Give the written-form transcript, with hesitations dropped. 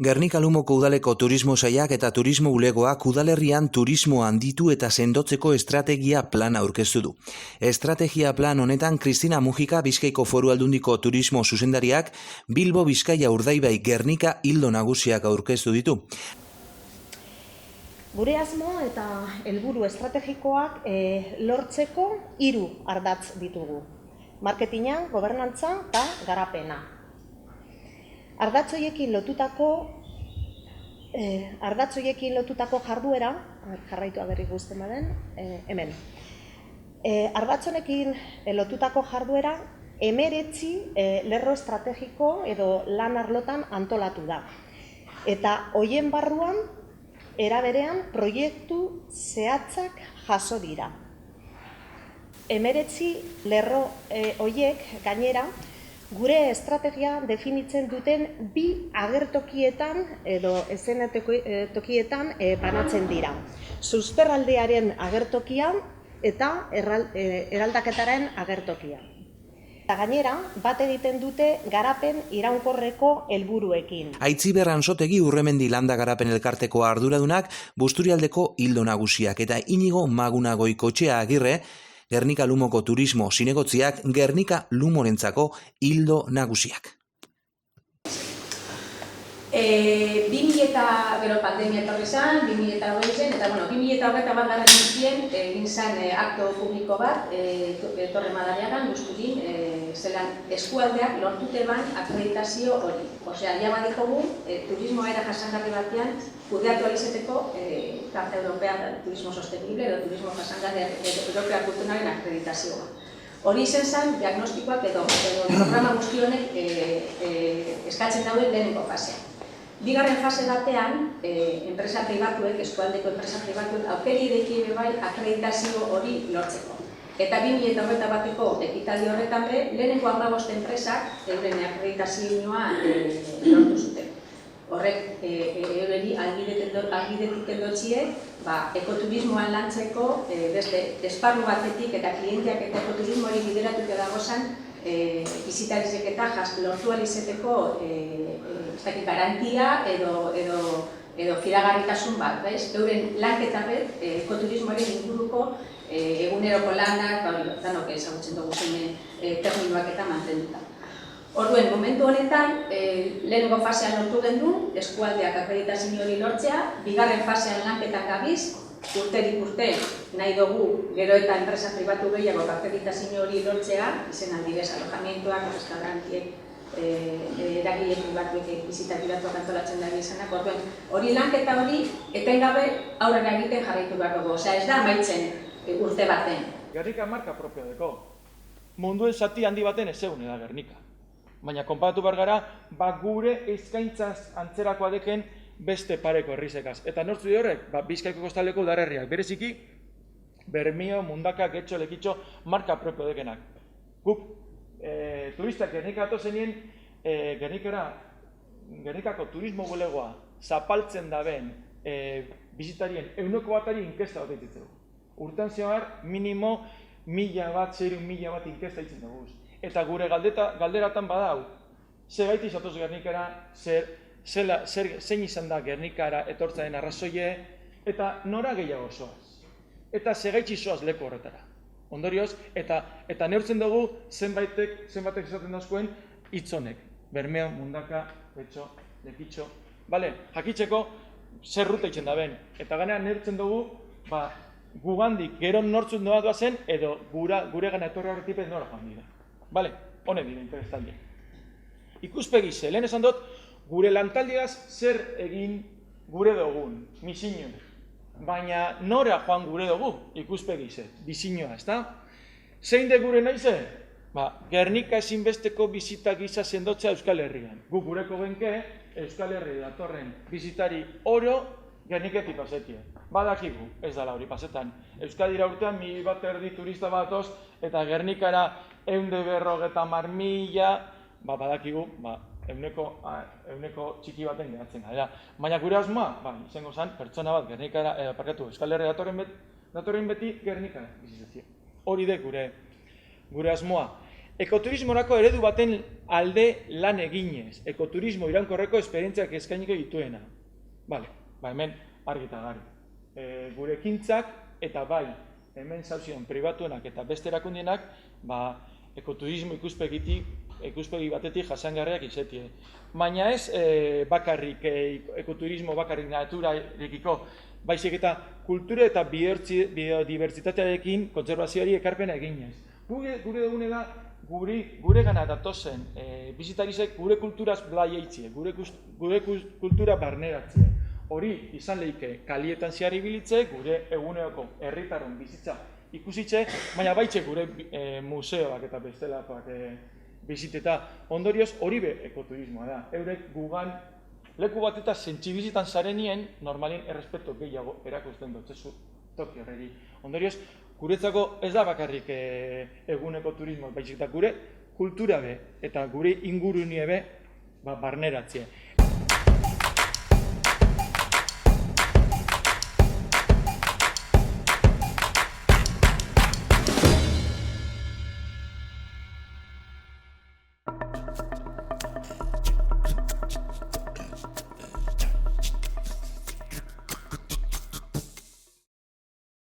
Gernika Lumoko udaleko turismo sailak eta turismo bulegoak udalerrian turismo handitu eta sendotzeko estrategia plana aurkeztu du. Estrategia plan honetan Kristina Mujika Bizkaiko Foru Aldundiko turismo zuzendariak Bilbo, Bizkaia, Urdaibai, Gernika ildo nagusiak aurkeztu ditu. Gure asmo eta helburu estrategikoak lortzeko 3 ardatz ditugu. Marketinga, gobernantza eta garapena. Ardatz horiekin lotutako jarduera, jarraitu agerri guztien baden, hemen. Ardatz honekin lotutako jarduera 19 lerro estrategiko edo lan arlotan antolatu da. Eta hoien barruan, era berean, proiektu zehatzak jaso dira. 19 lerro horiek gainera, gure estrategia definitzen duten 2 agertokietan edo eszenatokietan banatzen dira. Susperraldearen agertokian eta eraldaketaren agertokian. Eta gainera, bat egiten dute garapen iraunkorreko helburuekin. Aitziber Ansotegi Urremendi Landa Garapen Elkarteko arduradunak Busturialdeko ildo nagusiak eta Inigo Maguna Goikoetxea Agirre Gernika Lumoko turismo zinegotziak Gernika Lumorentzako ildo nagusiak. 2000 pandemia etorri zen, 2020 zen, eta 2021 garran izien egin zen akto publiko bat, Torre Madariagan, Busturin, zelan eskualdeak lortute ban akreditazio hori. Osea, ja badikogu, turismo era jasangarri batean, kudeatu alizeteko Karta Europea Turismo Sostenible edo Turismo Jasangarri Europea Kulturaren akreditazioa. Hori izen zen, diagnostikoak edo programa guzti honek eskatzen dauen lehenengo fasea. Bigarren fase batean, enpresa pribatuek, eskualdeko enpresa pribatuek, aukeri ideki bai akreditazio hori lortzeko. Eta 2021ko ekitaldi horretan be, lehenengo 15 enpresak euren akreditazioa lortu zuten. Horrek, eureri algidetiten dotzie, ekoturismoan lantzeko, beste esparru batetik eta klienteak eta ekoturismoari bideratuko dagozan, bizitarizek eta lortu alizeteko garantia edo fidagarritasun bat, euren lanketa bet, ekoturismoaren inguruko eguneroko lanak, danok ezagutzen dugu zeinen terminoak eta mantenduta. Orduen, momentu honetan, lehenengo fasean lortu gendu, eskualdeak akreditazio hori lortzea, bigarren fasean lanketan gabiz, urterik urte nahi dugu gero eta enpresa pribatu gehiago akreditazio hori lortzea, izen aldibes alojamientuak, restaurantiek, eragile pribatuek bizita pribatuak antolatzen da izanak, orduen, hori lanketa hori etengabe aurrera egiten jarraitu behar dugu, osea ez da amaitzen urte baten. Gernika marka propio deko. Munduen zati handi baten ez egun da Gernika. Baina konparatu behar gara, gure eskaintzaz antzerakoa deken beste pareko herrizekaz. Eta nortzu di horrek, Bizkaiko kostaleko udalerriak. Bereziki, Bermio, Mundaka, Getxo, Lekitxo, marka propio dekenak. Guk, turistak Gernika ato zenien, Gernikako turismo bulegoa zapaltzen daben bizitarien euneko batari inkesta bat egiten dugu. Urtean zehar, minimo 1000 bat inkesta egiten dugu. Eta gure galderatan badau, zegaitik zatoz Gernikara, zein izan da Gernikara etortzaren arrazoie, eta nora gehiago zoaz. Eta zegaitik zoaz leku horretara. Ondorioz, eta neurtzen dugu zenbatek izaten dazkoen hitzonek. Bermeo, Mundaka, Getxo, Lekitxo. Jakitzeko zer ruta itzen da ben. Eta ganean neurtzen dugu, gugandik gero nortzun doa doazen, edo gure gana etorri horretipez nora joan dira. Honek dira interestaldia. Ikuspegi ze, lehen esan dut, gure lantaldiaz zer egin gure dugun, misinio. Baina nora joan gure dugu, ikuspegi ze, bizinoa, ez da? Zein de gure naize? Gernika ezinbesteko bizita gisa sendotzea Euskal Herrian. Guk gureko genke, Euskal Herri datorren bizitari oro Gerniketik pasetie. Badakigu, ez dala hori pasetan. Euskadira urtean 1.000 turista batoz, eta Gernikara 150.000, badakigu, euneko txiki baten gehatzen gara. Baina gure asmoa, izango zen, pertsona bat Gernikara, Euskal Herri datorren beti Gernikara bizitzatzea. Hori de gure asmoa. Ekoturismorako eredu baten alde lan eginez, ekoturismo iraunkorreko esperientziak eskainiko dituena. Bale, hemen argi eta garbi. Gure ekintzak eta bai, hemen zauzion pribatuenak eta beste erakundienak, ekoturismo ikuspegi batetik jasangarriak izetie. Baina ez bakarrik, ekoturismo bakarrik naturarekiko, baizik eta kultura eta biodibertsitatearekin kontserbazioari ekarpena eginez. Gure dugune da, gure gana datozen bizitarizek gure kulturaz blai eitzie, gure kultura barneratzea. Hori izan lehike kalietan zehar ibilitze, gure eguneroko herritarron bizitza ikusitze, baina baitxe gure museoak eta bestelakoak biziteta. Ondorioz hori be ekoturismoa da. Eurek gugan leku bat eta sentsibilizitan zarenien normalien errespeto gehiago erakusten dutzezu toki horreri. Ondorioz, guretzako ez da bakarrik eguneko turismo, baizik eta gure kultura be eta gure ingurunie be barneratzea.